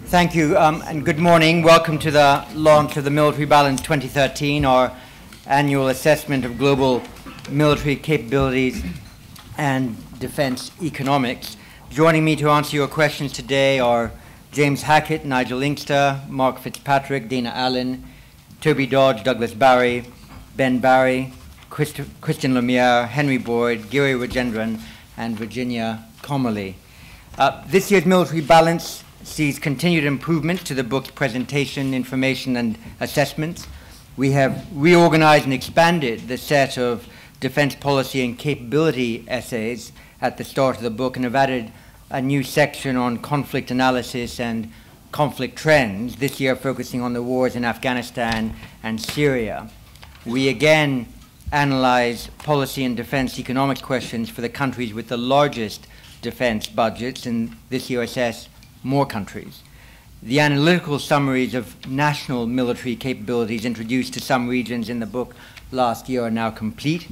Thank you, and good morning. Welcome to the launch of the Military Balance 2013, our annual assessment of global military capabilities and defense economics. Joining me to answer your questions today are James Hackett, Nigel Inkster, Mark Fitzpatrick, Dana Allen, Toby Dodge, Douglas Barry, Ben Barry, Christian Lemire, Henry Boyd, Giri Rajendran, and Virginia Commerly. This year's Military Balance sees continued improvements to the book's presentation, information, and assessments. We have reorganized and expanded the set of defense policy and capability essays at the start of the book and have added a new section on conflict analysis and conflict trends, this year focusing on the wars in Afghanistan and Syria. We again analyze policy and defense economics questions for the countries with the largest defense budgets, and this year assess more countries. The analytical summaries of national military capabilities introduced to some regions in the book last year are now complete.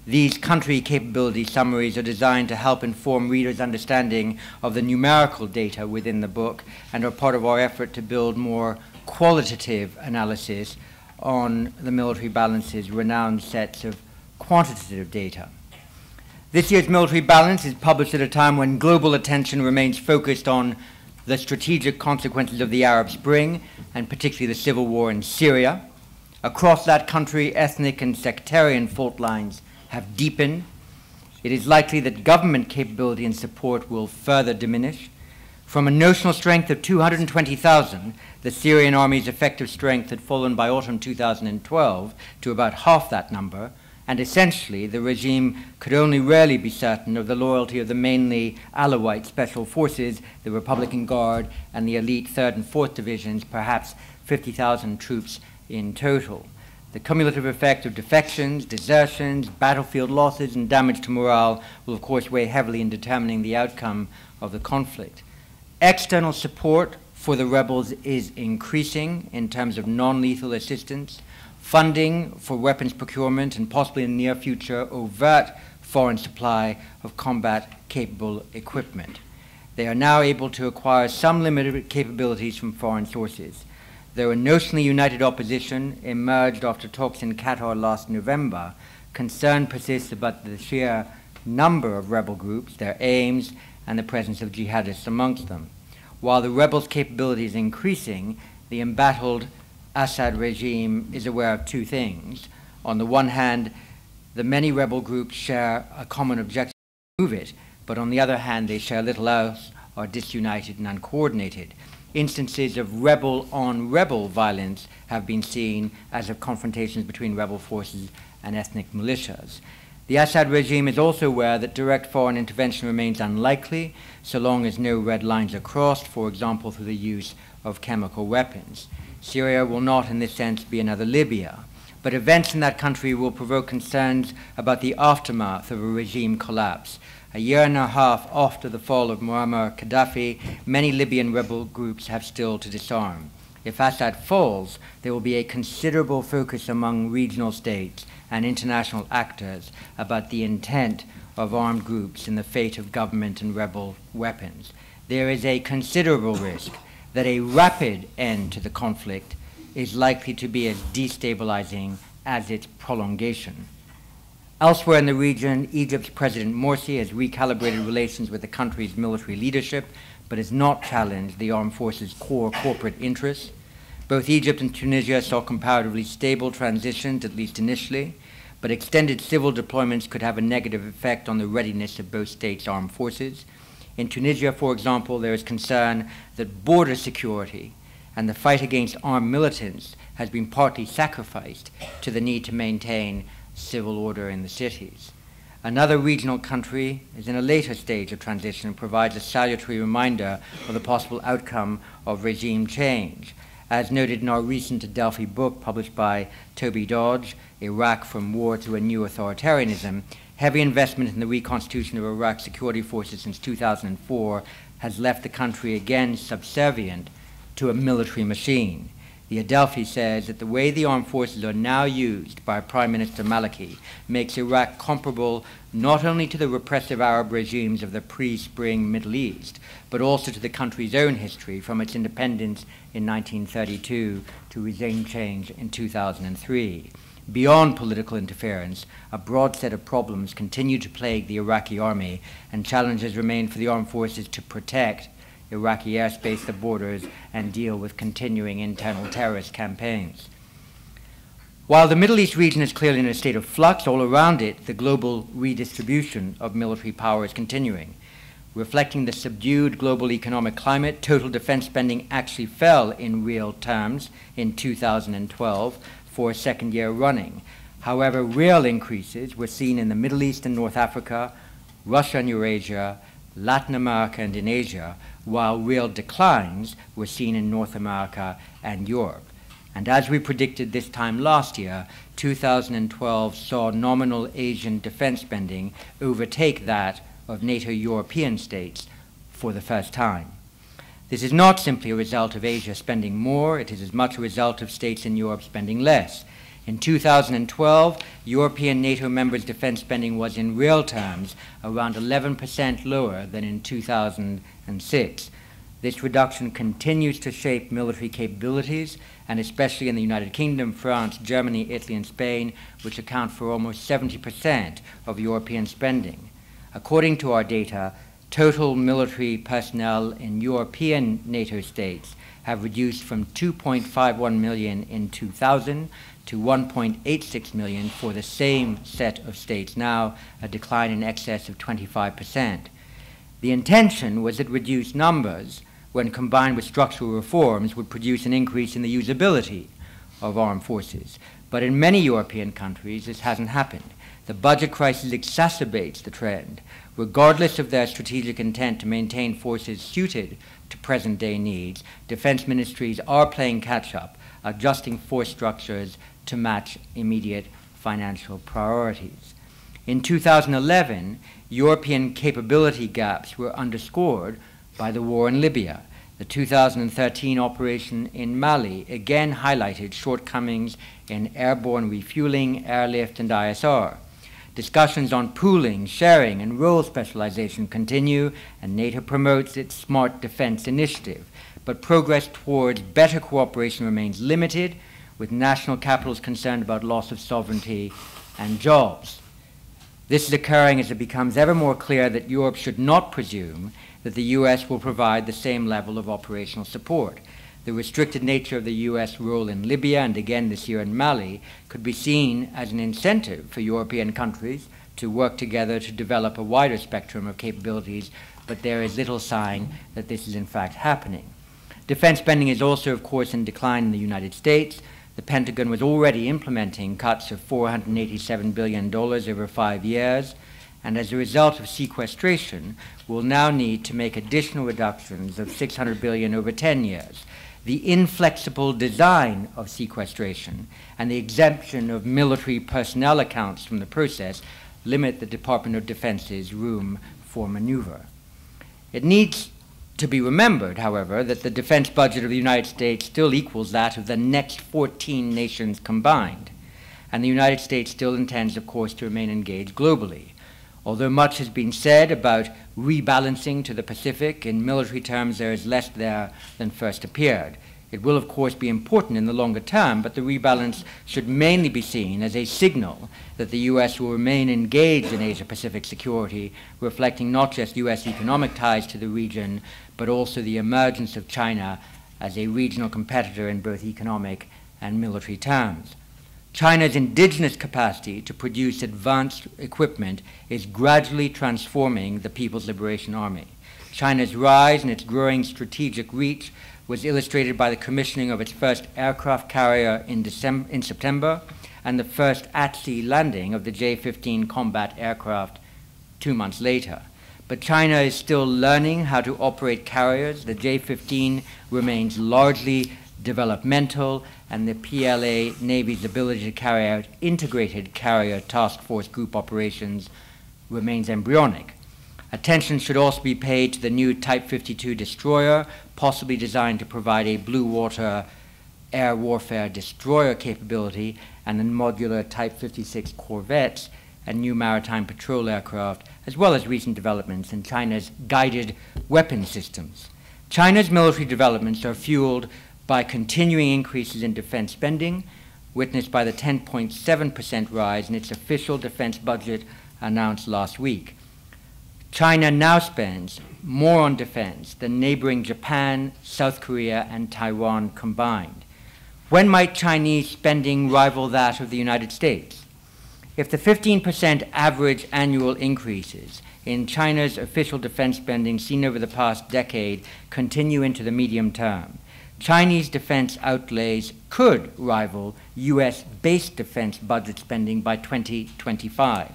These country capability summaries are designed to help inform readers' understanding of the numerical data within the book and are part of our effort to build more qualitative analysis on the Military Balance's renowned sets of quantitative data. This year's Military Balance is published at a time when global attention remains focused on the strategic consequences of the Arab Spring, and particularly the civil war in Syria. Across that country, ethnic and sectarian fault lines have deepened. It is likely that government capability and support will further diminish. From a notional strength of 220,000, the Syrian army's effective strength had fallen by autumn 2012 to about half that number, and essentially the regime could only rarely be certain of the loyalty of the mainly Alawite special forces, the Republican Guard, and the elite 3rd and 4th divisions, perhaps 50,000 troops in total. The cumulative effect of defections, desertions, battlefield losses, and damage to morale will of course weigh heavily in determining the outcome of the conflict. External support for the rebels is increasing in terms of non-lethal assistance, funding for weapons procurement, and possibly in the near future, overt foreign supply of combat-capable equipment. They are now able to acquire some limited capabilities from foreign sources. Though a notionally united opposition emerged after talks in Qatar last November, concern persists about the sheer number of rebel groups, their aims, and the presence of jihadists amongst them. While the rebels' capability is increasing, the embattled Assad regime is aware of two things. On the one hand, the many rebel groups share a common objective to move it, but on the other hand, they share little else, are disunited and uncoordinated. Instances of rebel-on-rebel violence have been seen, as have confrontations between rebel forces and ethnic militias. The Assad regime is also aware that direct foreign intervention remains unlikely so long as no red lines are crossed, for example, through the use of chemical weapons. Syria will not, in this sense, be another Libya, but events in that country will provoke concerns about the aftermath of a regime collapse. A year and a half after the fall of Muammar Gaddafi, many Libyan rebel groups have still to disarm. If Assad falls, there will be a considerable focus among regional states and international actors about the intent of armed groups and the fate of government and rebel weapons. There is a considerable risk that a rapid end to the conflict is likely to be as destabilizing as its prolongation. Elsewhere in the region, Egypt's President Morsi has recalibrated relations with the country's military leadership, but has not challenged the armed forces' core corporate interests. Both Egypt and Tunisia saw comparatively stable transitions, at least initially, but extended civil deployments could have a negative effect on the readiness of both states' armed forces. In Tunisia, for example, there is concern that border security and the fight against armed militants has been partly sacrificed to the need to maintain civil order in the cities. Another regional country is in a later stage of transition and provides a salutary reminder of the possible outcome of regime change. As noted in our recent Adelphi book published by Toby Dodge, Iraq from War to a New Authoritarianism, heavy investment in the reconstitution of Iraq's security forces since 2004 has left the country again subservient to a military machine. The Adelphi says that the way the armed forces are now used by Prime Minister Maliki makes Iraq comparable not only to the repressive Arab regimes of the pre-Spring Middle East, but also to the country's own history from its independence in 1932 to regime change in 2003. Beyond political interference, a broad set of problems continue to plague the Iraqi army, and challenges remain for the armed forces to protect Iraqi airspace, the borders, and deal with continuing internal terrorist campaigns. While the Middle East region is clearly in a state of flux, all around it, the global redistribution of military power is continuing. Reflecting the subdued global economic climate, total defense spending actually fell in real terms in 2012 for a second year running. However, real increases were seen in the Middle East and North Africa, Russia and Eurasia, Latin America and in Asia, while real declines were seen in North America and Europe. And as we predicted this time last year, 2012 saw nominal Asian defense spending overtake that of NATO European states for the first time. This is not simply a result of Asia spending more, it is as much a result of states in Europe spending less. In 2012, European NATO members' defense spending was in real terms around 11% lower than in 2006. This reduction continues to shape military capabilities, and especially in the United Kingdom, France, Germany, Italy, and Spain, which account for almost 70% of European spending. According to our data, total military personnel in European NATO states have reduced from 2.51 million in 2000 to 1.86 million for the same set of states now, a decline in excess of 25%. The intention was that reduced numbers, when combined with structural reforms, would produce an increase in the usability of armed forces. But in many European countries, this hasn't happened. The budget crisis exacerbates the trend. Regardless of their strategic intent to maintain forces suited to present-day needs, defense ministries are playing catch-up, adjusting force structures to match immediate financial priorities. In 2011, European capability gaps were underscored by the war in Libya. The 2013 operation in Mali again highlighted shortcomings in airborne refueling, airlift, and ISR. Discussions on pooling, sharing, and role specialization continue, and NATO promotes its Smart Defense Initiative. But progress towards better cooperation remains limited, with national capitals concerned about loss of sovereignty and jobs. This is occurring as it becomes ever more clear that Europe should not presume that the U.S. will provide the same level of operational support. The restricted nature of the U.S. role in Libya and again this year in Mali could be seen as an incentive for European countries to work together to develop a wider spectrum of capabilities, but there is little sign that this is in fact happening. Defense spending is also, of course, in decline in the United States. The Pentagon was already implementing cuts of $487 billion over 5 years, and as a result of sequestration, will now need to make additional reductions of $600 billion over 10 years. The inflexible design of sequestration and the exemption of military personnel accounts from the process limit the Department of Defense's room for maneuver. It needs to be remembered, however, that the defense budget of the United States still equals that of the next 14 nations combined, and the United States still intends, of course, to remain engaged globally. Although much has been said about rebalancing to the Pacific, in military terms there is less there than first appeared. It will, of course, be important in the longer term, but the rebalance should mainly be seen as a signal that the U.S. will remain engaged in Asia-Pacific security, reflecting not just U.S. economic ties to the region, but also the emergence of China as a regional competitor in both economic and military terms. China's indigenous capacity to produce advanced equipment is gradually transforming the People's Liberation Army. China's rise and its growing strategic reach was illustrated by the commissioning of its first aircraft carrier in September and the first at-sea landing of the J-15 combat aircraft 2 months later. But China is still learning how to operate carriers. The J-15 remains largely developmental, and the PLA Navy's ability to carry out integrated carrier task force group operations remains embryonic. Attention should also be paid to the new Type 52 destroyer, possibly designed to provide a blue water air warfare destroyer capability and the modular Type 56 corvettes and new maritime patrol aircraft, as well as recent developments in China's guided weapon systems. China's military developments are fueled by continuing increases in defense spending, witnessed by the 10.7% rise in its official defense budget announced last week. China now spends more on defense than neighboring Japan, South Korea, and Taiwan combined. When might Chinese spending rival that of the United States? If the 15% average annual increases in China's official defense spending seen over the past decade continue into the medium term, Chinese defense outlays could rival US-based defense budget spending by 2025.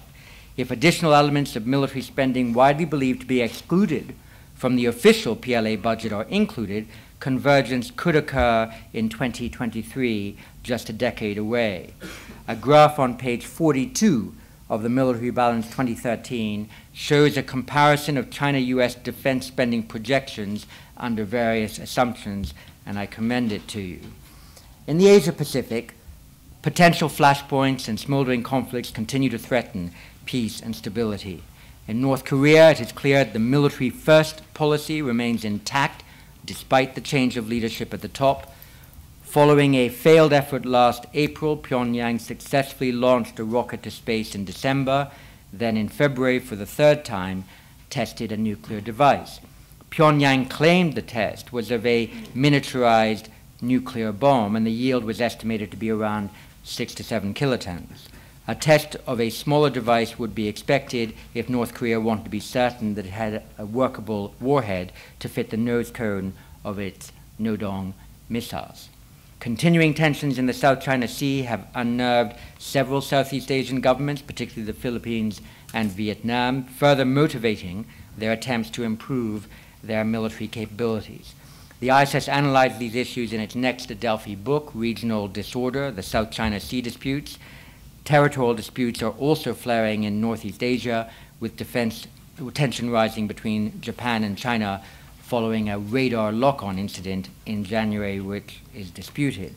If additional elements of military spending widely believed to be excluded from the official PLA budget are included, convergence could occur in 2023, just a decade away. A graph on page 42 of the Military Balance 2013 shows a comparison of China-US defense spending projections under various assumptions, and I commend it to you. In the Asia-Pacific, potential flashpoints and smoldering conflicts continue to threaten peace and stability. In North Korea, it is clear that the military-first policy remains intact despite the change of leadership at the top. Following a failed effort last April, Pyongyang successfully launched a rocket to space in December, then in February, for the third time, tested a nuclear device. Pyongyang claimed the test was of a miniaturized nuclear bomb, and the yield was estimated to be around 6 to 7 kilotons. A test of a smaller device would be expected if North Korea wanted to be certain that it had a workable warhead to fit the nose cone of its Nodong missiles. Continuing tensions in the South China Sea have unnerved several Southeast Asian governments, particularly the Philippines and Vietnam, further motivating their attempts to improve their military capabilities. The ISS analyzed these issues in its next Adelphi book, Regional Disorder, the South China Sea Disputes. Territorial disputes are also flaring in Northeast Asia, with tension rising between Japan and China following a radar lock-on incident in January, which is disputed.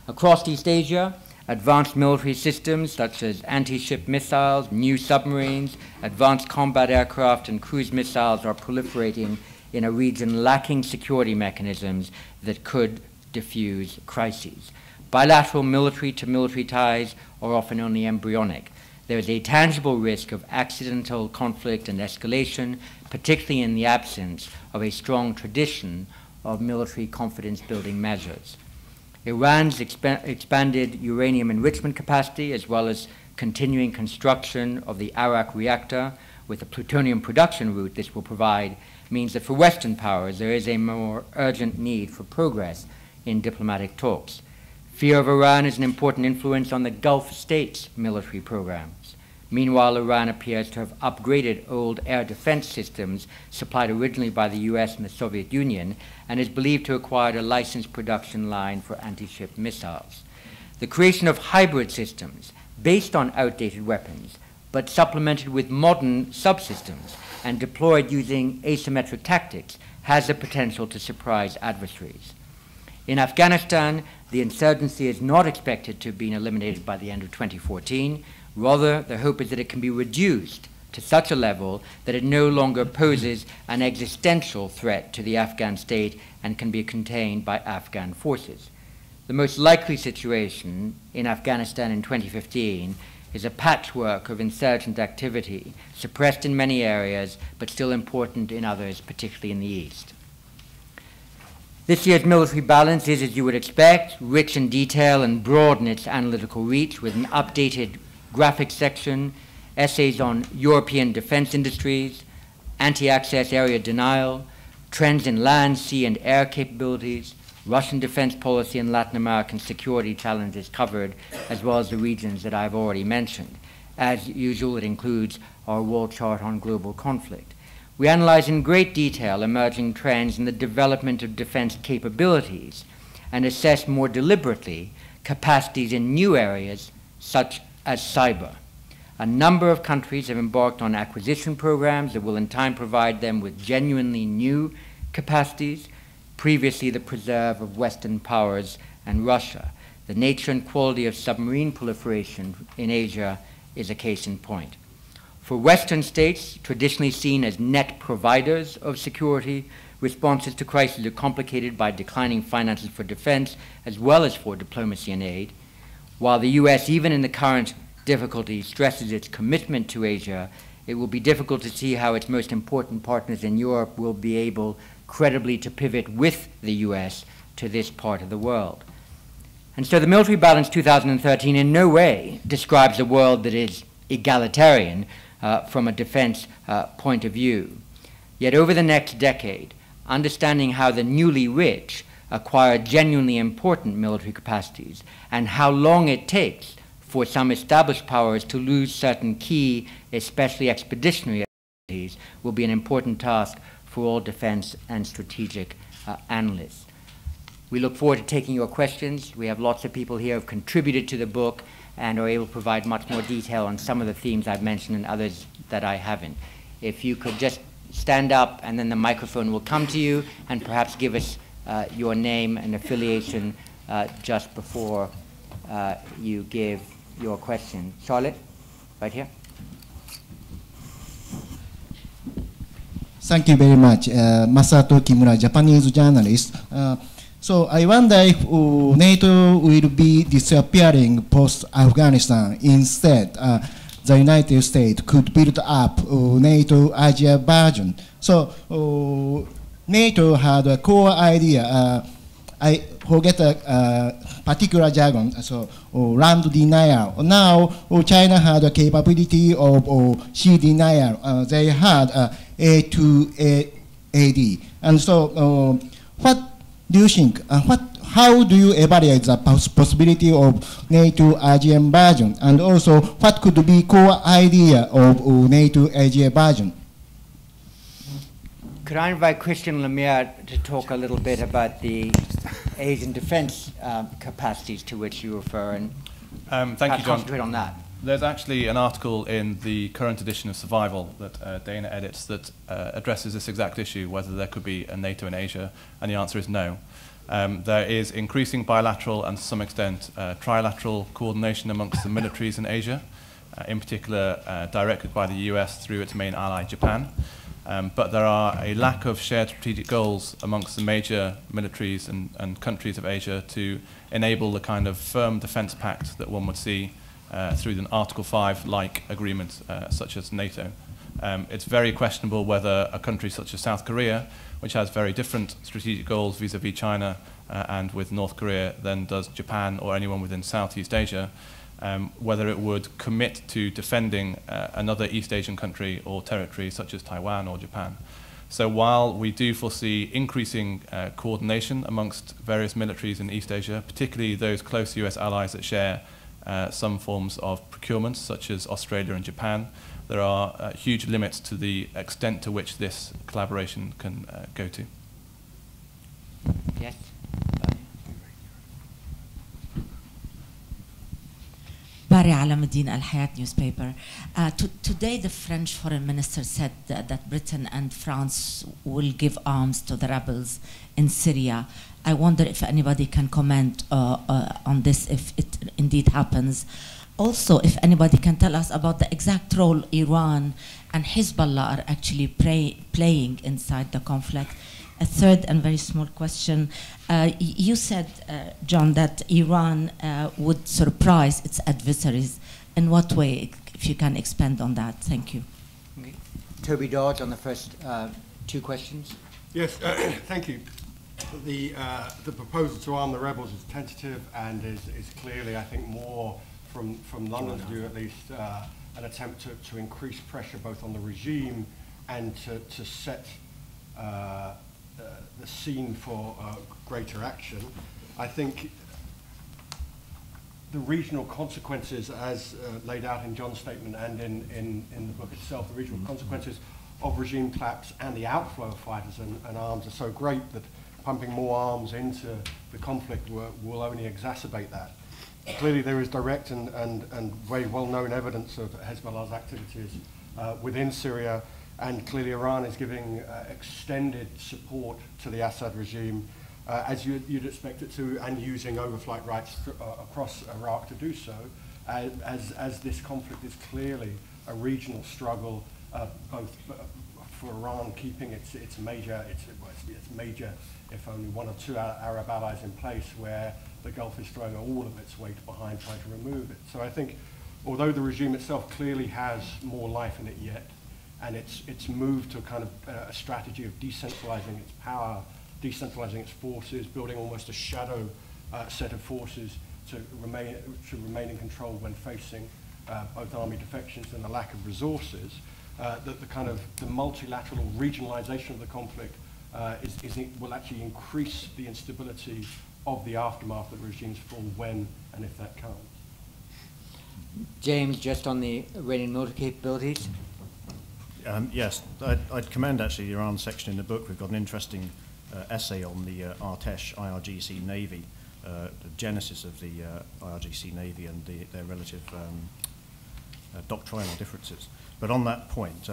Across East Asia, advanced military systems such as anti-ship missiles, new submarines, advanced combat aircraft, and cruise missiles are proliferating in a region lacking security mechanisms that could diffuse crises. Bilateral military-to-military ties are often only embryonic. There is a tangible risk of accidental conflict and escalation, particularly in the absence of a strong tradition of military confidence-building measures. Iran's expanded uranium enrichment capacity, as well as continuing construction of the Arak reactor with the plutonium production route this will provide, means that for Western powers there is a more urgent need for progress in diplomatic talks. Fear of Iran is an important influence on the Gulf states' military programs. Meanwhile, Iran appears to have upgraded old air defense systems supplied originally by the US and the Soviet Union, and is believed to have acquired a licensed production line for anti-ship missiles. The creation of hybrid systems based on outdated weapons, but supplemented with modern subsystems and deployed using asymmetric tactics, has the potential to surprise adversaries. In Afghanistan, the insurgency is not expected to have been eliminated by the end of 2014. Rather, the hope is that it can be reduced to such a level that it no longer poses an existential threat to the Afghan state and can be contained by Afghan forces. The most likely situation in Afghanistan in 2015 is a patchwork of insurgent activity, suppressed in many areas, but still important in others, particularly in the east. This year's military balance is, as you would expect, rich in detail and broad in its analytical reach, with an updated graphics section, essays on European defense industries, anti-access area denial, trends in land, sea, and air capabilities, Russian defense policy and Latin American security challenges covered, as well as the regions that I've already mentioned. As usual, it includes our wall chart on global conflict. We analyze in great detail emerging trends in the development of defense capabilities and assess more deliberately capacities in new areas such as cyber. A number of countries have embarked on acquisition programs that will in time provide them with genuinely new capacities, previously the preserve of Western powers and Russia. The nature and quality of submarine proliferation in Asia is a case in point. For Western states, traditionally seen as net providers of security, responses to crises are complicated by declining finances for defense as well as for diplomacy and aid. While the U.S., even in the current difficulty, stresses its commitment to Asia, it will be difficult to see how its most important partners in Europe will be able credibly to pivot with the U.S. to this part of the world. And so the military balance 2013 in no way describes a world that is egalitarian from a defense point of view. Yet over the next decade, understanding how the newly rich acquire genuinely important military capacities and how long it takes for some established powers to lose certain key, especially expeditionary abilities, will be an important task for all defense and strategic analysts. We look forward to taking your questions. We have lots of people here who have contributed to the book and are able to provide much more detail on some of the themes I've mentioned and others that I haven't. If you could just stand up and then the microphone will come to you, and perhaps give us your name and affiliation just before you give your question. Charlotte, right here. Thank you very much. Masato Kimura, Japanese journalist. So I wonder if NATO will be disappearing post-Afghanistan. Instead, the United States could build up NATO Asia version. So NATO had a core idea. I forget a particular jargon, so land denial. Now China had a capability of sea denial. They had A2AD. And so what do you think? How do you evaluate the possibility of NATO ASEAN version? And also, what could be core idea of NATO Asia version? Could I invite Christian Lemire to talk a little bit about the Asian defense capacities to which you refer, and thank you, John. concentrate on that? There's actually an article in the current edition of Survival that Dana edits that addresses this exact issue, whether there could be a NATO in Asia, and the answer is no. There is increasing bilateral and to some extent trilateral coordination amongst the militaries in Asia, in particular directed by the US through its main ally, Japan. But there are a lack of shared strategic goals amongst the major militaries and countries of Asia to enable the kind of firm defense pact that one would see through an Article 5-like agreement such as NATO. It's very questionable whether a country such as South Korea, which has very different strategic goals vis-à-vis China and with North Korea than does Japan or anyone within Southeast Asia, whether it would commit to defending another East Asian country or territory such as Taiwan or Japan. So while we do foresee increasing coordination amongst various militaries in East Asia, particularly those close US allies that share some forms of procurement, such as Australia and Japan, there are huge limits to the extent to which this collaboration can go to. Yes. Barry Alameddin, Al Hayat newspaper. Today, the French foreign minister said that Britain and France will give arms to the rebels in Syria. I wonder if anybody can comment on this, if it indeed happens. Also, if anybody can tell us about the exact role Iran and Hezbollah are actually playing inside the conflict. A third and very small question. You said, John, that Iran would surprise its adversaries. In what way, if you can expand on that? Thank you. Okay. Toby Dodge on the first two questions. Yes, thank you. The proposal to arm the rebels is tentative and is clearly, I think, more from London's view at least, an attempt to increase pressure both on the regime and to set the scene for greater action. I think the regional consequences, as laid out in John's statement and in the book itself, the regional consequences of regime collapse and the outflow of fighters and arms are so great that pumping more arms into the conflict will only exacerbate that. Clearly there is direct and very well-known evidence of Hezbollah's activities within Syria, and clearly Iran is giving extended support to the Assad regime as you'd expect it to, and using overflight rights across Iraq to do so, as this conflict is clearly a regional struggle, both for Iran keeping its major, if only one or two Arab allies in place, where the Gulf is throwing all of its weight behind trying to remove it. So I think, although the regime itself clearly has more life in it yet, and it's moved to a kind of a strategy of decentralizing its power, decentralizing its forces, building almost a shadow set of forces to remain in control when facing both army defections and a lack of resources, that the multilateral regionalization of the conflict will actually increase the instability of the aftermath of the regime's fall when and if that comes. James, just on the Iranian military capabilities. Yes, I'd commend actually the Iran section in the book. We've got an interesting essay on the Artesh IRGC Navy, the genesis of the IRGC Navy and their relative doctrinal differences. But on that point,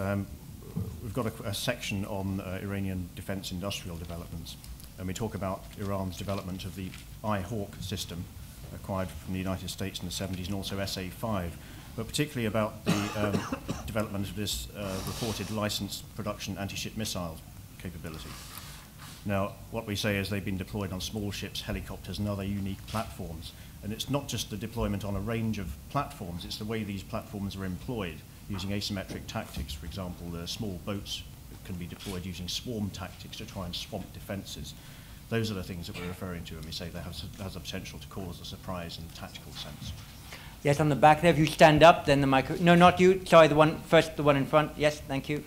we've got a section on Iranian defense industrial developments, and we talk about Iran's development of the I-Hawk system acquired from the United States in the 70s, and also SA-5, but particularly about the development of this reported licensed production anti-ship missile capability. Now, what we say is they've been deployed on small ships, helicopters, and other unique platforms. And it's not just the deployment on a range of platforms, it's the way these platforms are employed, using asymmetric tactics. For example, the small boats can be deployed using swarm tactics to try and swamp defenses. Those are the things that we're referring to when we say that has the potential to cause a surprise in a tactical sense. Yes, on the back there, if you stand up, then the micro... No, not you. Sorry, the one in front. Yes, thank you.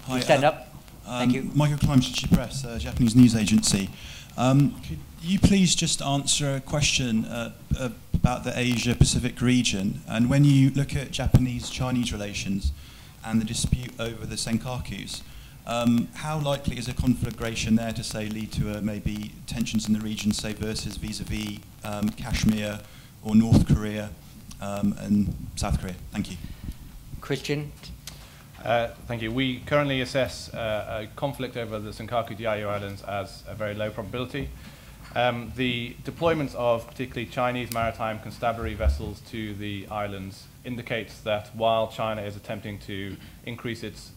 Hi, you stand up. Thank you. Michael Klein, Shichi Press, Japanese news agency. Could you please just answer a question about the Asia-Pacific region? And when you look at Japanese-Chinese relations and the dispute over the Senkakus, how likely is a conflagration there to, say, lead to maybe tensions in the region, say, versus vis-a-vis Kashmir or North Korea and South Korea? Thank you. Christian? Thank you. We currently assess a conflict over the Senkaku Diaoyu Islands as a very low probability. The deployment of particularly Chinese maritime constabulary vessels to the islands indicates that while China is attempting to increase its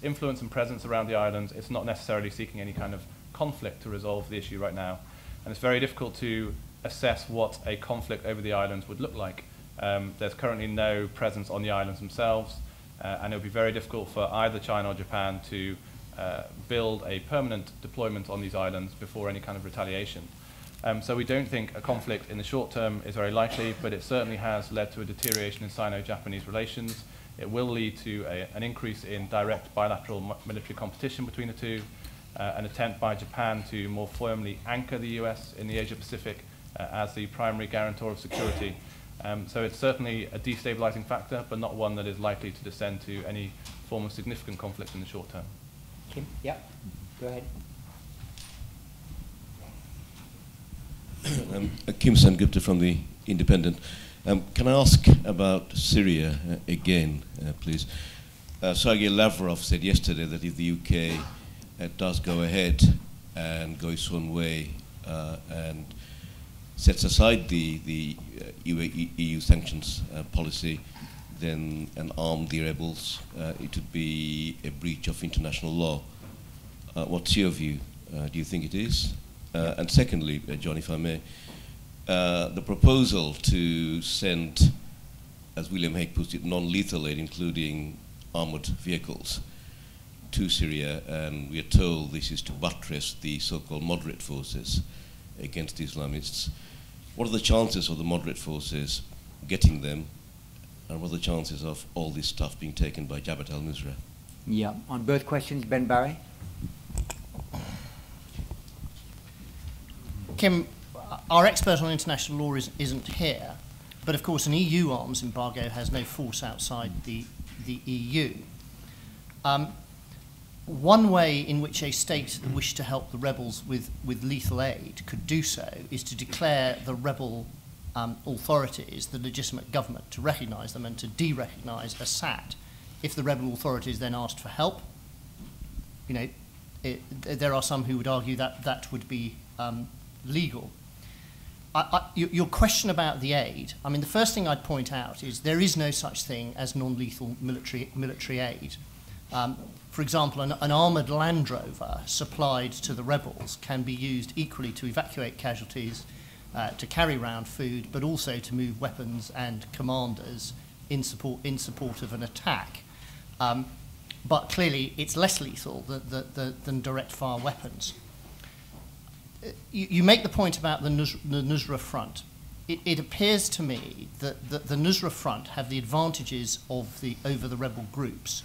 influence and presence around the islands, it's not necessarily seeking any kind of conflict to resolve the issue right now. And it's very difficult to assess what a conflict over the islands would look like. There's currently no presence on the islands themselves. And it would be very difficult for either China or Japan to build a permanent deployment on these islands before any kind of retaliation. So we don't think a conflict in the short term is very likely, but it certainly has led to a deterioration in Sino-Japanese relations. It will lead to an increase in direct bilateral military competition between the two, an attempt by Japan to more firmly anchor the US in the Asia-Pacific as the primary guarantor of security. So it's certainly a destabilizing factor, but not one that is likely to descend to any form of significant conflict in the short term. Kim? Yeah, go ahead. Kim Sengupta from The Independent. Can I ask about Syria again, please? Sergei Lavrov said yesterday that if the UK does go ahead and go its own way and sets aside the EU sanctions policy, then and arm the rebels, it would be a breach of international law. What's your view? Do you think it is? And secondly, John, if I may, the proposal to send, as William Hague puts it, non-lethal aid, including armored vehicles, to Syria, and we are told this is to buttress the so-called moderate forces against the Islamists. What are the chances of the moderate forces getting them, and what are the chances of all this stuff being taken by Jabhat al-Nusra? Yeah, on both questions, Ben Barry. Kim, our expert on international law isn't here, but of course an EU arms embargo has no force outside the EU. One way in which a state that wished to help the rebels with lethal aid could do so is to declare the rebel authorities the legitimate government, to recognise them and to de-recognise Assad. If the rebel authorities then asked for help, you know, there are some who would argue that that would be legal. Your question about the aid, I mean, the first thing I'd point out is there is no such thing as non-lethal military aid. For example, an armoured Land Rover supplied to the rebels can be used equally to evacuate casualties, to carry around food, but also to move weapons and commanders in support of an attack. But clearly, it's less lethal than direct fire weapons. You make the point about the Nusra Front. It appears to me that the Nusra Front have the advantages over the rebel groups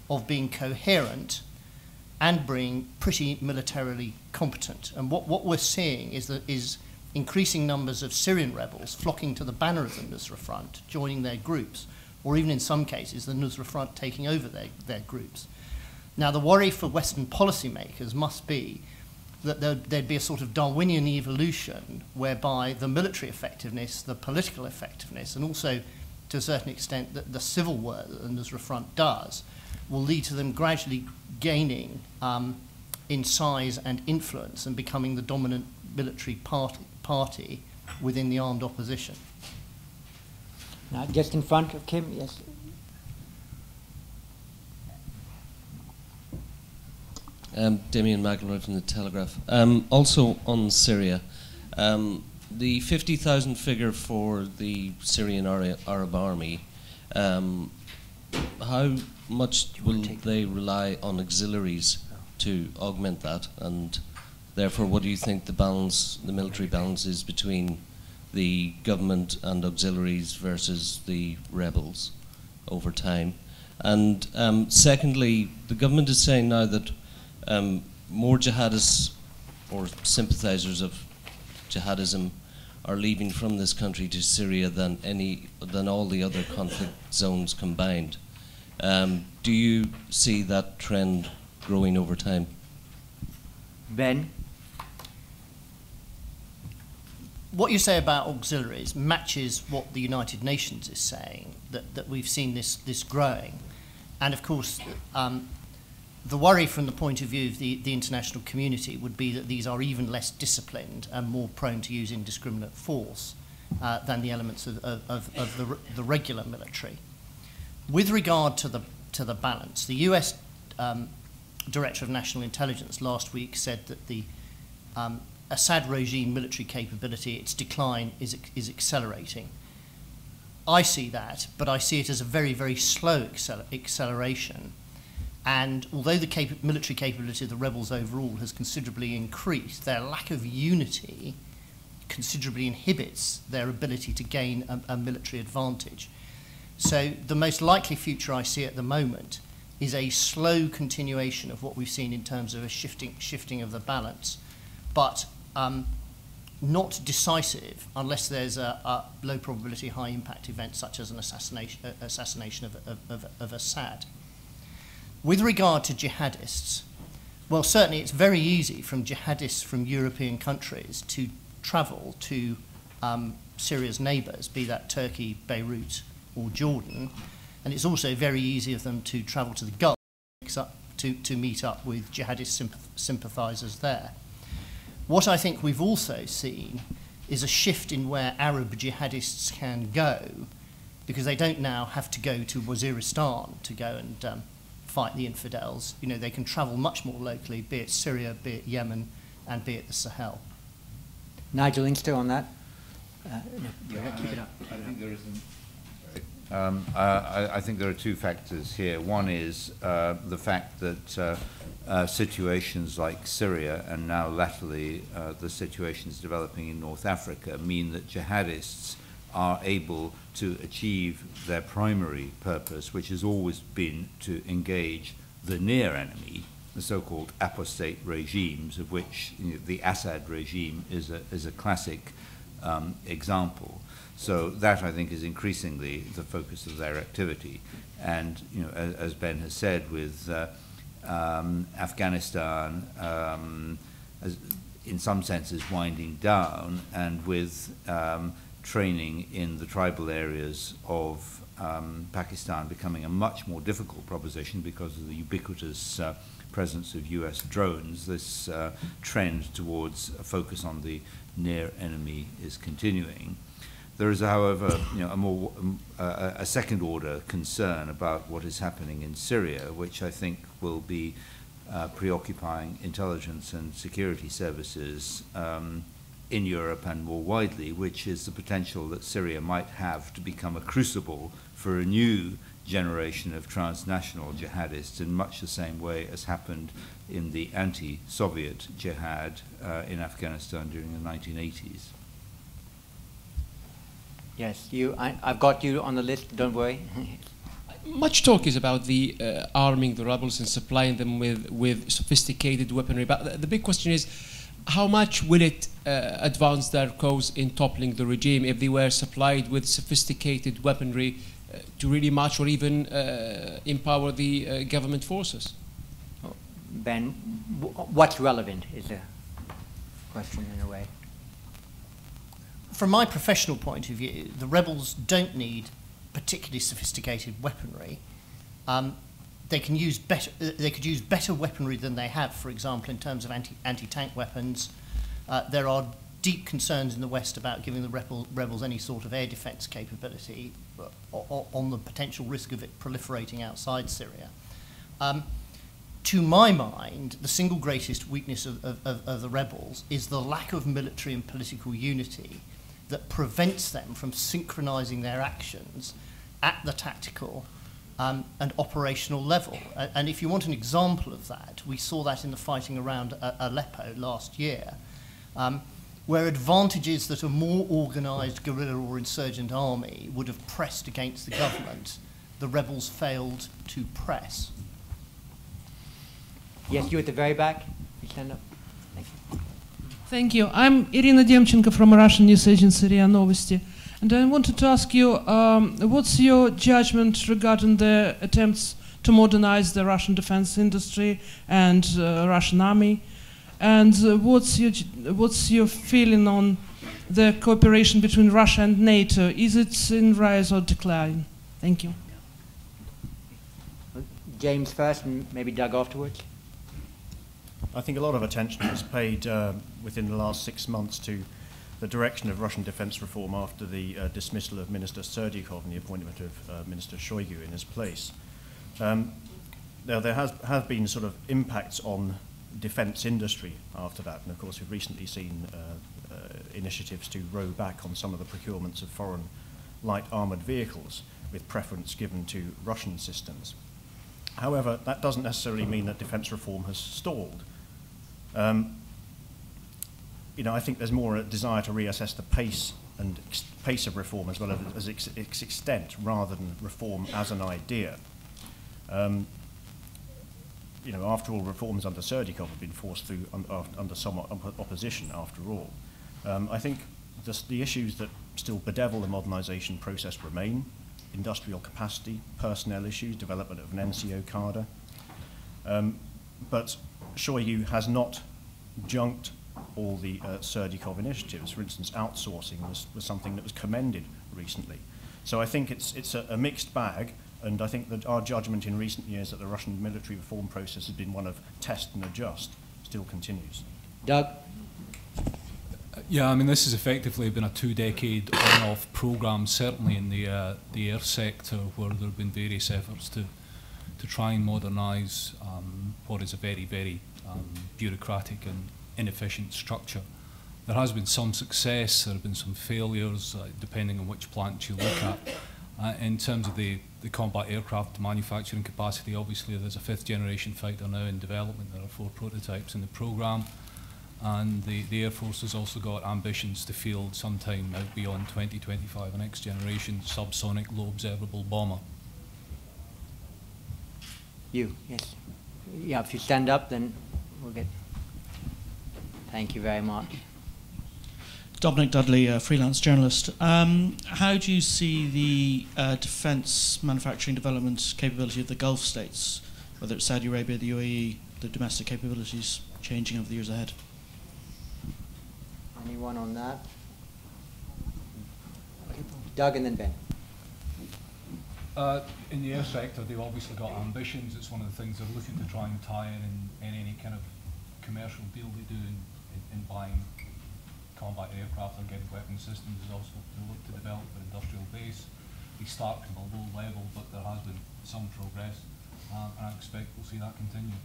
of being coherent and being pretty militarily competent. And what we're seeing is increasing numbers of Syrian rebels flocking to the banner of the Nusra Front, joining their groups, or even in some cases the Nusra Front taking over their groups. Now the worry for Western policymakers must be that there'd be a sort of Darwinian evolution whereby the military effectiveness, the political effectiveness, and also to a certain extent the civil work that the Nusra Front does will lead to them gradually gaining in size and influence and becoming the dominant military party within the armed opposition. Now, just in front of Kim, yes. Damien McElroy from the Telegraph. Also on Syria, the 50,000 figure for the Syrian Arab Army, how much will they rely on auxiliaries to augment that? And therefore, what do you think the military balance is between the government and auxiliaries versus the rebels over time? And secondly, the government is saying now that more jihadists or sympathizers of jihadism are leaving from this country to Syria than all the other conflict zones combined. Do you see that trend growing over time? Ben? What you say about auxiliaries matches what the United Nations is saying, that we've seen this growing. And of course, the worry from the point of view of the international community would be that these are even less disciplined and more prone to use indiscriminate force than the elements of the regular military. With regard to the balance, the US Director of National Intelligence last week said that the Assad regime military capability, its decline is accelerating. I see that, but I see it as a very, very slow acceleration. And although the military capability of the rebels overall has considerably increased, their lack of unity considerably inhibits their ability to gain a military advantage. So the most likely future I see at the moment is a slow continuation of what we've seen in terms of a shifting of the balance, but not decisive unless there's a low probability, high impact event such as an assassination of Assad. With regard to jihadists, well, certainly it's very easy from jihadists from European countries to travel to Syria's neighbours, be that Turkey, Beirut, or Jordan, and it's also very easy of them to travel to the Gulf to meet up with jihadist sympathisers there. What I think we've also seen is a shift in where Arab jihadists can go, because they don't now have to go to Waziristan to go and fight the infidels. You know, they can travel much more locally, be it Syria, be it Yemen, and be it the Sahel. Nigel Inster on that. Keep it up. I think there is I think there are two factors here. One is the fact that situations like Syria and now latterly the situations developing in North Africa mean that jihadists are able to achieve their primary purpose, which has always been to engage the near enemy, the so-called apostate regimes, of which the Assad regime is a classic example. So that, I think, is increasingly the focus of their activity. And, as Ben has said, with Afghanistan, in some senses winding down, and with training in the tribal areas of Pakistan becoming a much more difficult proposition because of the ubiquitous presence of US drones, this trend towards a focus on the near enemy is continuing. There is, however, a second-order concern about what is happening in Syria, which I think will be preoccupying intelligence and security services in Europe and more widely, which is the potential that Syria might have to become a crucible for a new generation of transnational jihadists in much the same way as happened in the anti-Soviet jihad in Afghanistan during the 1980s. Yes, I've got you on the list, don't worry. Much talk is about the arming the rebels and supplying them with sophisticated weaponry, but the big question is, how much will it advance their cause in toppling the regime if they were supplied with sophisticated weaponry to really march or even empower the government forces? Ben, what's relevant is a question in a way. From my professional point of view, the rebels don't need particularly sophisticated weaponry. They could use better weaponry than they have, for example, in terms of anti-tank weapons. There are deep concerns in the West about giving the rebels any sort of air defense capability on the potential risk of it proliferating outside Syria. To my mind, the single greatest weakness of the rebels is the lack of military and political unity that prevents them from synchronizing their actions at the tactical and operational level. And if you want an example of that, we saw that in the fighting around Aleppo last year, where advantages that a more organized guerrilla or insurgent army would have pressed against the government, the rebels failed to press. Yes, you at the very back. You stand up. Thank you. Thank you. I'm Irina Demchenko from Russian news agency RIA Novosti. And I wanted to ask you, what's your judgment regarding the attempts to modernize the Russian defense industry and Russian army? And what's your feeling on the cooperation between Russia and NATO? Is it in rise or decline? Thank you. James first, and maybe Doug afterwards. I think a lot of attention was paid within the last 6 months to the direction of Russian defense reform after the dismissal of Minister Serdyukov and the appointment of Minister Shoigu in his place. Now, there have been sort of impacts on defense industry after that, and of course we've recently seen initiatives to row back on some of the procurements of foreign light armoured vehicles with preference given to Russian systems. However, that doesn't necessarily mean that defense reform has stalled. I think there's more a desire to reassess the pace of reform as well as its extent, rather than reform as an idea. After all, reforms under Serdyukov have been forced through under somewhat opposition. After all, I think the issues that still bedevil the modernisation process remain: industrial capacity, personnel issues, development of an NCO cadre. But Shoigu has not junked all the Serdyukov initiatives. For instance, outsourcing was something that was commended recently. So I think it's a mixed bag, and I think that our judgment in recent years that the Russian military reform process has been one of test and adjust still continues. Doug? Yeah, I mean, this has effectively been a 2-decade on-off programme, certainly in the air sector, where there have been various efforts to try and modernise what is a very, very bureaucratic and inefficient structure. There has been some success, there have been some failures, depending on which plant you look at. In terms of the combat aircraft manufacturing capacity, obviously there's a 5th-generation fighter now in development. There are 4 prototypes in the programme. And the Air Force has also got ambitions to field sometime out beyond 2025 a next-generation subsonic low-observable bomber. You, yes. Yeah, if you stand up, then we'll get... Thank you very much. Dominic Dudley, freelance journalist. How do you see the defence manufacturing development capability of the Gulf states, whether it's Saudi Arabia, the UAE, the domestic capabilities changing over the years ahead? Anyone on that? Doug and then Ben. In the air sector, they've obviously got ambitions. It's one of the things they're looking to try and tie in any kind of commercial deal they do in buying combat aircraft or getting weapon systems, is also to look to develop an industrial base. They start from a low level, but there has been some progress, and I expect we'll see that continue.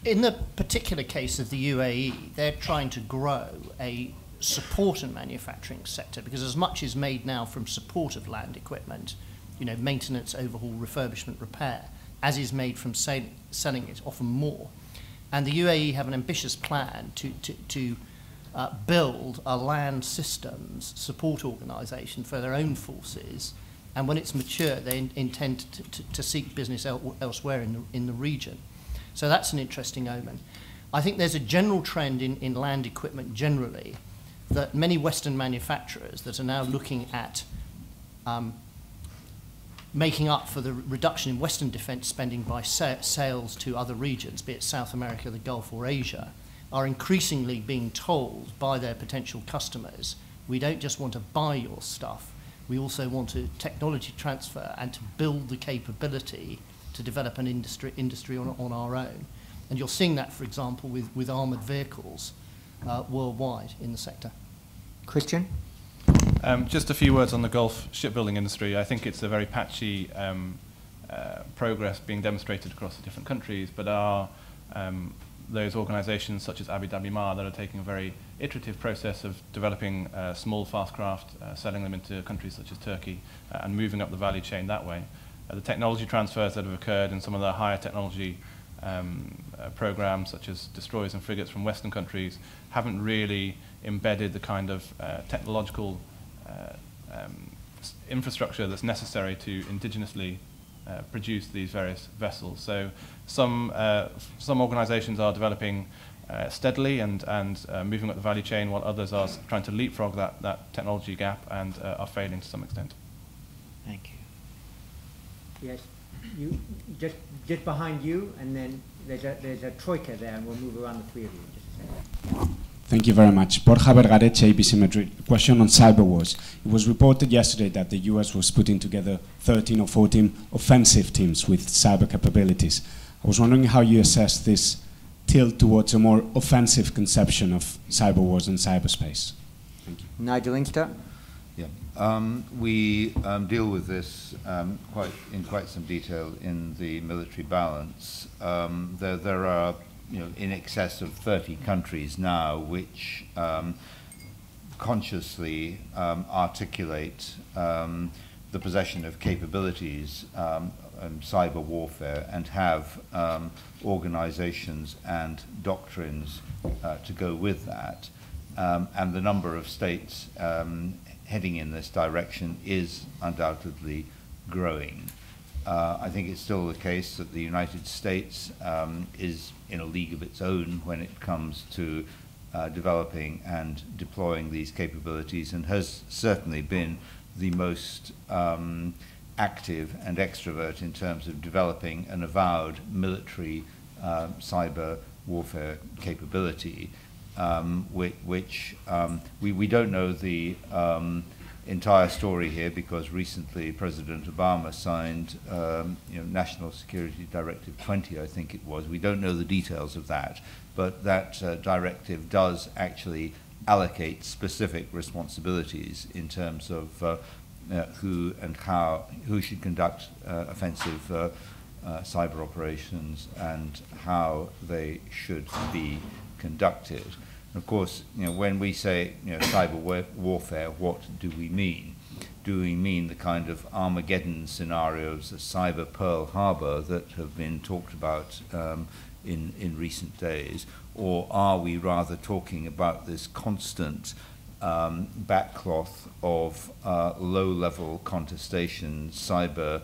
In the particular case of the UAE, they're trying to grow a support and manufacturing sector, because as much is made now from support of land equipment, you know, maintenance, overhaul, refurbishment, repair, as is made from selling it, often more. And the UAE have an ambitious plan to build a land systems support organisation for their own forces, and when it's mature, they intend to seek business elsewhere in the region. So that's an interesting omen. I think there's a general trend in land equipment generally that many Western manufacturers that are now looking at making up for the reduction in Western defence spending by sales to other regions, be it South America, the Gulf or Asia, are increasingly being told by their potential customers, we don't just want to buy your stuff, we also want to technology transfer and to build the capability to develop an industry on our own. And you're seeing that, for example, with armoured vehicles worldwide in the sector. Christian? Just a few words on the Gulf shipbuilding industry. I think it's a very patchy progress being demonstrated across the different countries, but are those organisations such as Abu Dhabi Mar that are taking a very iterative process of developing small fast craft, selling them into countries such as Turkey, and moving up the value chain that way. The technology transfers that have occurred in some of the higher technology programs, such as destroyers and frigates from Western countries, haven't really embedded the kind of technological infrastructure that's necessary to indigenously produce these various vessels. So some organisations are developing steadily and moving up the value chain, while others are trying to leapfrog that technology gap and are failing to some extent. Thank you. Yes, you just behind you, and then there's a troika there, and we'll move around the three of you in just a second. Thank you very much. Borja Vergareche, ABC Madrid. Question on cyber wars. It was reported yesterday that the US was putting together 13 or 14 offensive teams with cyber capabilities. I was wondering how you assess this tilt towards a more offensive conception of cyber wars and cyberspace. Thank you. Nigel Inkster? Yeah. We deal with this in quite some detail in the military balance. There are in excess of 30 countries now which consciously articulate the possession of capabilities cyber warfare and have organizations and doctrines to go with that. And the number of states heading in this direction is undoubtedly growing. I think it's still the case that the United States is in a league of its own when it comes to developing and deploying these capabilities, and has certainly been the most active and extrovert in terms of developing an avowed military cyber warfare capability, which we don't know the entire story here, because recently President Obama signed National Security Directive 20, I think it was. We don't know the details of that, but that directive does actually allocate specific responsibilities in terms of who and how, who should conduct offensive cyber operations and how they should be conducted. Of course, when we say cyber warfare, what do we mean? Do we mean the kind of Armageddon scenarios, the cyber Pearl Harbor that have been talked about in recent days, or are we rather talking about this constant backcloth of low-level contestation, cyber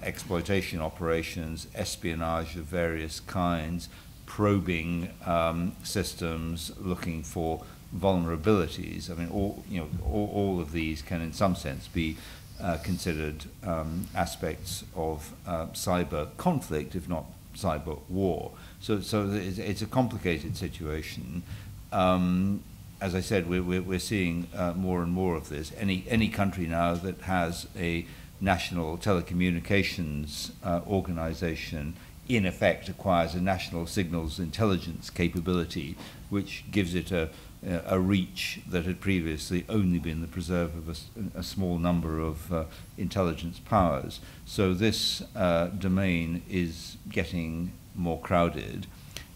exploitation operations, espionage of various kinds, probing systems, looking for vulnerabilities? I mean, all of these can, in some sense, be considered aspects of cyber conflict, if not cyber war. So it's a complicated situation. As I said, we're seeing more and more of this. Any country now that has a national telecommunications organization in effect acquires a national signals intelligence capability, which gives it a reach that had previously only been the preserve of a small number of intelligence powers. So this domain is getting more crowded.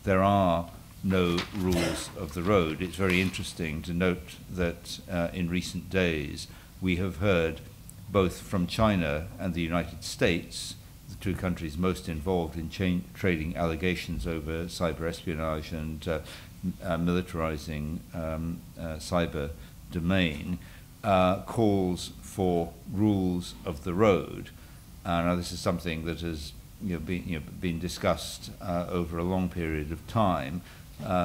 There are no rules of the road. It's very interesting to note that in recent days we have heard both from China and the United States, the two countries most involved in trading allegations over cyber espionage and militarizing cyber domain, calls for rules of the road. Now this is something that has been discussed over a long period of time,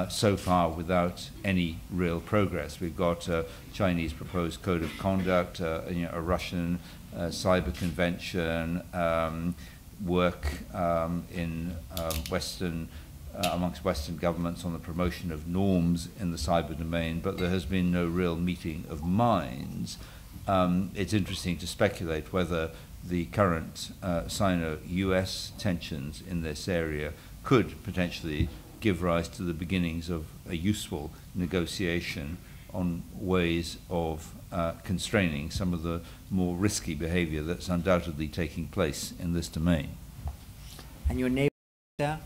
so far without any real progress. We've got a Chinese proposed code of conduct, a Russian cyber convention, work in amongst Western governments on the promotion of norms in the cyber domain, but there has been no real meeting of minds. It's interesting to speculate whether the current Sino-US tensions in this area could potentially give rise to the beginnings of a useful negotiation on ways of constraining some of the more risky behavior that's undoubtedly taking place in this domain. And your neighbor there?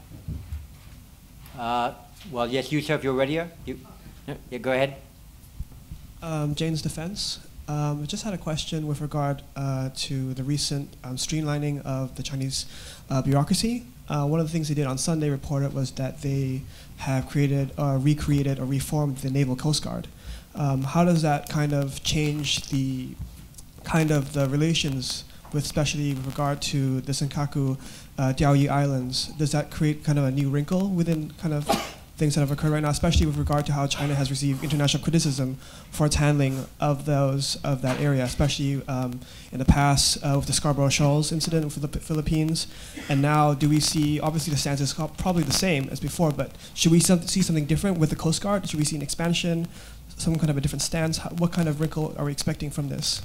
Well, yes, Yusuf, you're ready. Yeah, go ahead. Jane's Defense. I just had a question with regard to the recent streamlining of the Chinese bureaucracy. One of the things they did on Sunday reported was that they have created, recreated, or reformed the Naval Coast Guard. How does that kind of change the relations with, especially with regard to the Senkaku Diaoyu Islands? Does that create kind of a new wrinkle within kind of things that have occurred right now, especially with regard to how China has received international criticism for its handling of that area, especially in the past with the Scarborough Shoals incident with the Philippines, and now do we see, obviously the stance is probably the same as before, but should we see something different with the Coast Guard? Should we see an expansion, some kind of a different stance? What kind of wrinkle are we expecting from this?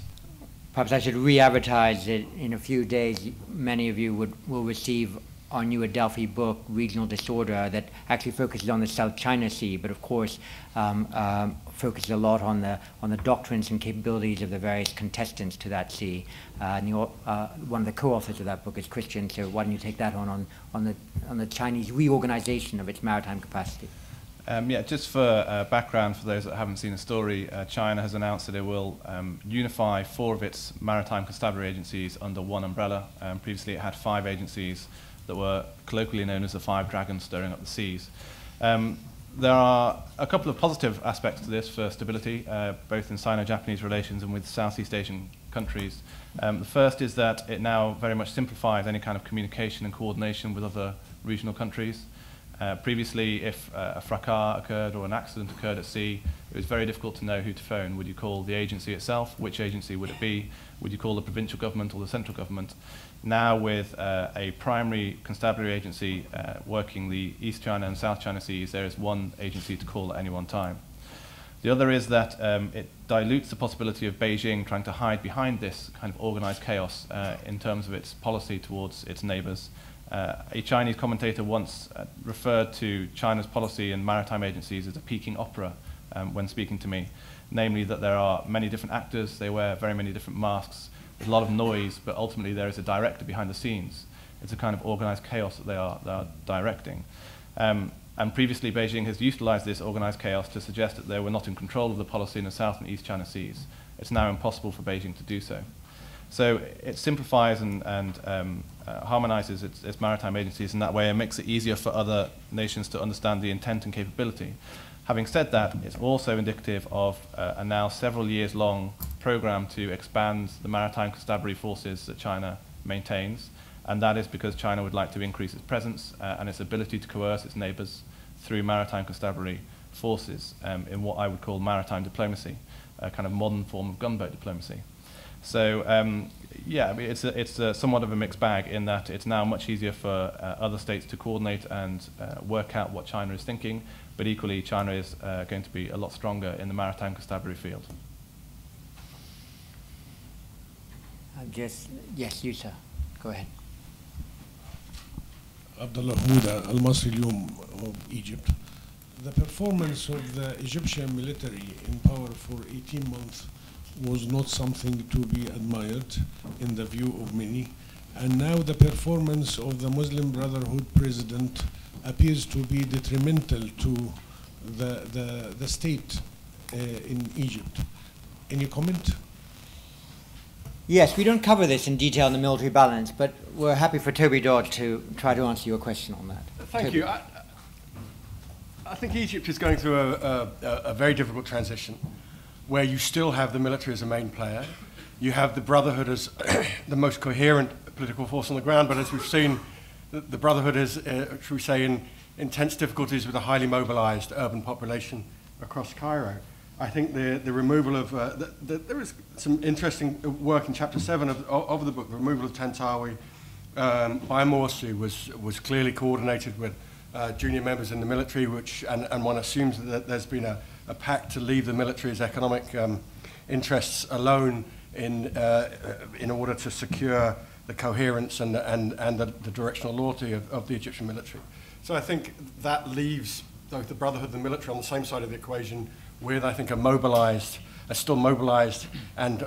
Perhaps I should re-advertise it in a few days. Many of you will receive our new Adelphi book, Regional Disorder, that actually focuses on the South China Sea, but of course focuses a lot on the doctrines and capabilities of the various contestants to that sea. And one of the co-authors of that book is Christian, so why don't you take that on the Chinese reorganization of its maritime capacity? Yeah, just for background, for those that haven't seen the story, China has announced that it will unify 4 of its maritime constabulary agencies under one umbrella. Previously it had 5 agencies that were colloquially known as the 5 dragons stirring up the seas. There are a couple of positive aspects to this for stability, both in Sino-Japanese relations and with Southeast Asian countries. The first is that it now very much simplifies any kind of communication and coordination with other regional countries. Previously, if a fracas occurred or an accident occurred at sea, it was very difficult to know who to phone. Would you call the agency itself? Which agency would it be? Would you call the provincial government or the central government? Now, with a primary constabulary agency working the East China and South China Seas, there is one agency to call at any one time. The other is that it dilutes the possibility of Beijing trying to hide behind this kind of organized chaos in terms of its policy towards its neighbors. A Chinese commentator once referred to China's policy in maritime agencies as a Peking opera when speaking to me, namely that there are many different actors, they wear very many different masks, there's a lot of noise, but ultimately there is a director behind the scenes. It's a kind of organized chaos that they are directing. And previously Beijing has utilized this organized chaos to suggest that they were not in control of the policy in the South and East China Seas. It's now impossible for Beijing to do so. So it simplifies and harmonizes its maritime agencies in that way and makes it easier for other nations to understand the intent and capability. Having said that, it's also indicative of a now several years long program to expand the maritime constabulary forces that China maintains, and that is because China would like to increase its presence and its ability to coerce its neighbors through maritime constabulary forces in what I would call maritime diplomacy, a kind of modern form of gunboat diplomacy. So yeah, I mean, it's somewhat of a mixed bag in that it's now much easier for other states to coordinate and work out what China is thinking, but equally China is going to be a lot stronger in the maritime constabulary field. Yes, you, sir. Go ahead. Abdullah Houda, Al-Masri Al-Yawm of Egypt. The performance of the Egyptian military in power for 18 months was not something to be admired in the view of many. And now the performance of the Muslim Brotherhood president appears to be detrimental to the state in Egypt. Any comment? Yes, we don't cover this in detail in the military balance, but we're happy for Toby Dodd to try to answer your question on that. Thank you. I think Egypt is going through a very difficult transition where you still have the military as a main player. You have the Brotherhood as the most coherent political force on the ground, but as we've seen, the Brotherhood is, should we say, in intense difficulties with a highly mobilized urban population across Cairo. I think the removal of, there is some interesting work in chapter 7 of the book. The removal of Tantawi by Morsi was clearly coordinated with junior members in the military, and one assumes that there's been a pact to leave the military's economic interests alone in order to secure the coherence and the directional loyalty of the Egyptian military. So I think that leaves both the Brotherhood and the military on the same side of the equation with, I think, a still mobilized and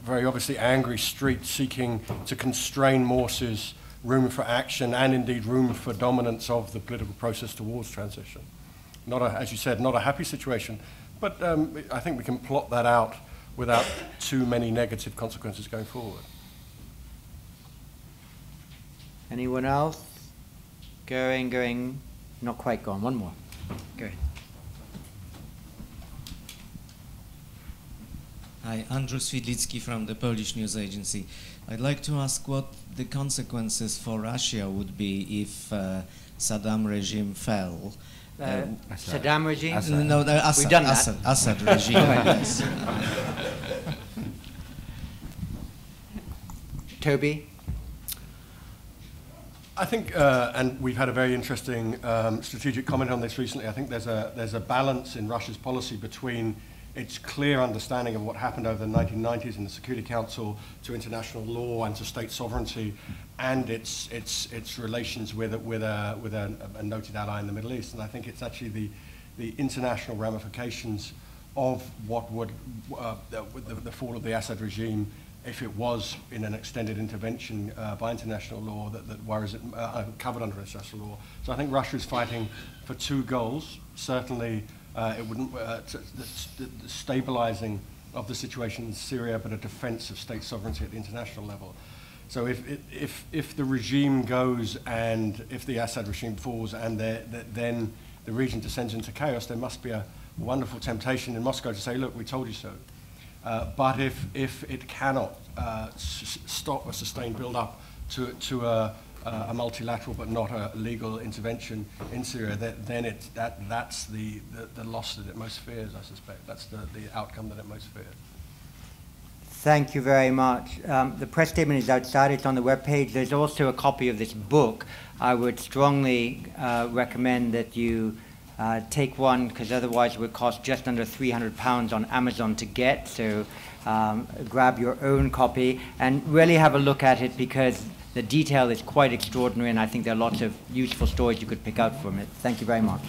very obviously angry street seeking to constrain Morsi's room for action and indeed room for dominance of the political process towards transition. As you said, not a happy situation, but I think we can plot that out without too many negative consequences going forward. Anyone else? Going, not quite gone. One more. Go ahead. Hi, Andrew Swidlicki from the Polish news agency. I'd like to ask what the consequences for Russia would be if Saddam regime fell. Saddam regime? No, Assad, we've done that. Assad regime, yes. Toby? I think, and we've had a very interesting strategic comment on this recently, I think there's a balance in Russia's policy between its clear understanding of what happened over the 1990s in the Security Council to international law and to state sovereignty, and its relations with a noted ally in the Middle East. And I think it's actually the international ramifications of what would the fall of the Assad regime, if it was in an extended intervention by international law that worries it covered under international law. So I think Russia is fighting for two goals. Certainly, it wouldn't the stabilizing of the situation in Syria, but a defense of state sovereignty at the international level. So if the regime goes and if the Assad regime falls and then the region descends into chaos, there must be a wonderful temptation in Moscow to say, look, we told you so. But if it cannot stop a sustained build-up to a multilateral but not a legal intervention in Syria, then that's the loss that it most fears, I suspect. That's the outcome that it most fears. Thank you very much. The press statement is outside. It's on the webpage. There's also a copy of this book. I would strongly recommend that you take one, because otherwise it would cost just under £300 on Amazon to get. So grab your own copy and really have a look at it, because the detail is quite extraordinary, and I think there are lots of useful stories you could pick out from it. Thank you very much.